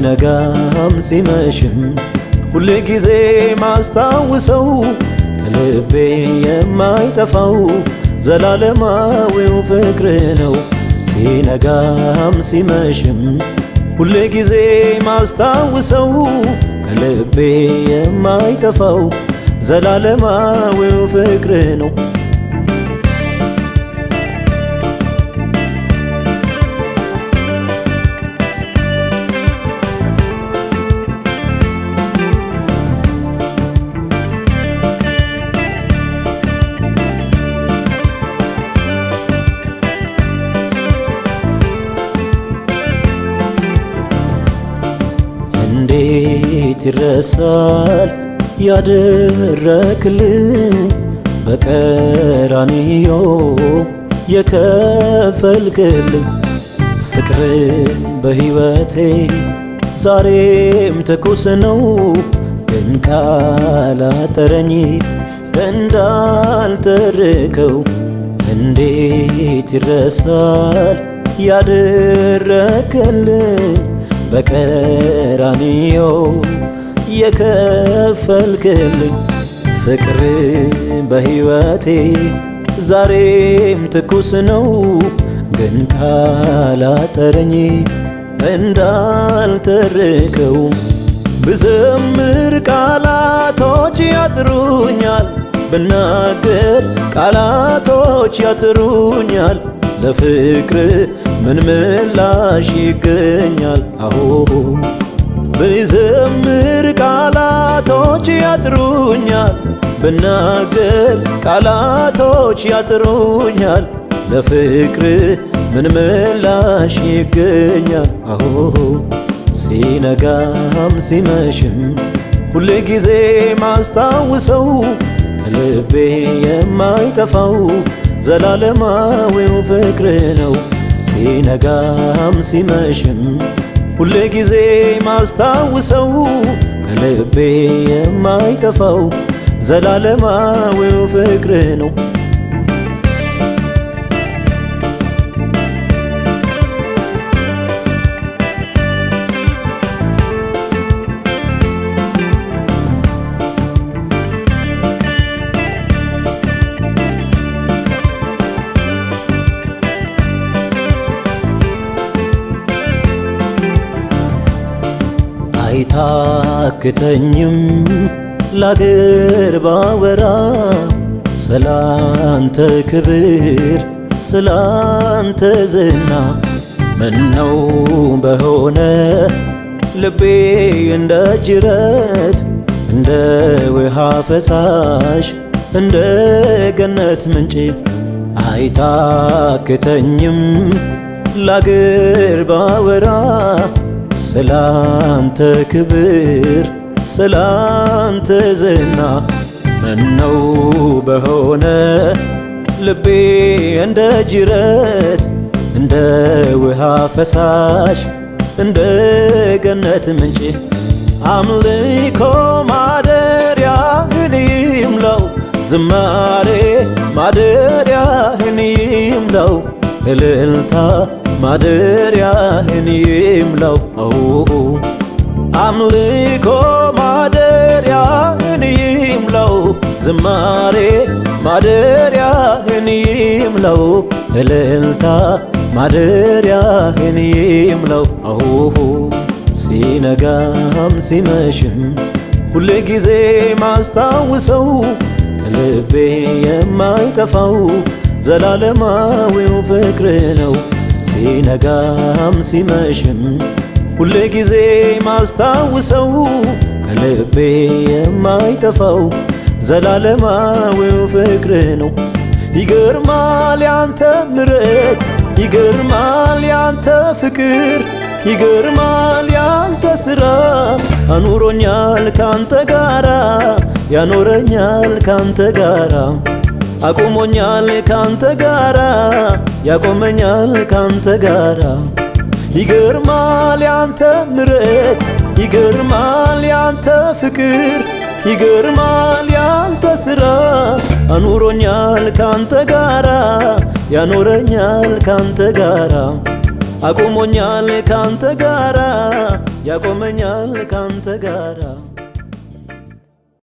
ሲነጋም ሲመሽም ሁል ጊዜ ማስታውሰው ከልቤ የማይጠፋው ዘላለማዊው ፍቅር ነው። ሲነጋም ሲመሽም ሁል ጊዜ ማስታውሰው ከልቤ የማይጠፋው ዘላለማዊው ፍቅር ነው። እንዴት ይረሳል ያደረክልኝ በቀራንዮ የከፈልክልኝ ፍቅር በሕይወቴ ዛሬም ትኩስ ነው። ግን ካላጠረኝ እንዳልተርከው እንዴት ይረሳል ያደረክልኝ በቀራንዮ የከፈልክልኝ ፍቅር በሕይወቴ ዛሬም ትኩስ ነው። ግን ካላጠረኝ እንዳልተርከው ብዘምር ቃላቶች ያጥሩኛል፣ ብናገር ቃላቶች ያጥሩኛል። ለፍቅር ምን ምላሽ ይገኛል? አዎ ብዘምር ቃላቶች ያጥሩኛል፣ ብናገር ቃላቶች ያጥሩኛል። ለፍቅር ምን ምላሽ ይገኛል? አዎ ሲነጋም ሲመሽም ሁል ጊዜ ማስታውሰው ከልቤ የማይጠፋው ዘላለማዊው ፍቅር ነው። ሲነጋም ሲመሽም ሁል ጊዜ ማስታውሰው ከልቤ የማይጠፋው ዘላለማዊው ፍቅር ነው። አይታክተኝም ላገር ባወራ ስላንተ ክብር ስላንተ ዝና። ምነው በሆነ ልቤ እንደ ጅረት እንደ ውሃ ፈሳሽ እንደ ገነት ምንጭ። አይታክተኝም ላገር ባወራ ስላንተ ክብር ስላንተ ዝና። ምነው በሆነ ልቤ እንደ ጅረት እንደ ውሃ ፈሳሽ እንደ ገነት ምንጭ። አምልኮ ማደሪያህን ይምላው፣ ዝማሬ ማደሪያህን ይምላው፣ እልልታ ማደሪያህን ይምላው። አምልኮ ማደሪያህን ይምላው፣ ዝማሬ ማደሪያህን ይምላው፣ እልልታ ማደሪያህን ይምላው። ሲነጋም ሲመሽም ሁል ጊዜ ማስታውሰው ከልቤ የማይጠፋው ዘላለማዊው ፍቅር ነው። ሲነጋም ሲመሽም ሁል ጊዜ ማስታውሰው ከልቤ የማይጠፋው ዘላለማዊው ፍቅር ነው። ይገርማል ያንተ ምሕረት፣ ይገርማል ያንተ ፍቅር፣ ይገርማል ያንተ ሥራ። አኑሮኛል ካንተ ጋራ፣ ያኖረኛል ካንተ ጋራ፣ አቆሞኛል ካንተ ጋራ፣ ያቆመኛል ካንተ ጋራ። ይገርማል ያንተ ምሕረት፣ ይገርማል ያንተ ፍቅር፣ ይገርማል ያንተ ሥራ። አኑሮኛል ካንተ ጋራ፣ ያኖረኛል ካንተ ጋራ፣ አቆሞኛል ካንተ ጋራ ያቆመኛል ካንተ ጋራ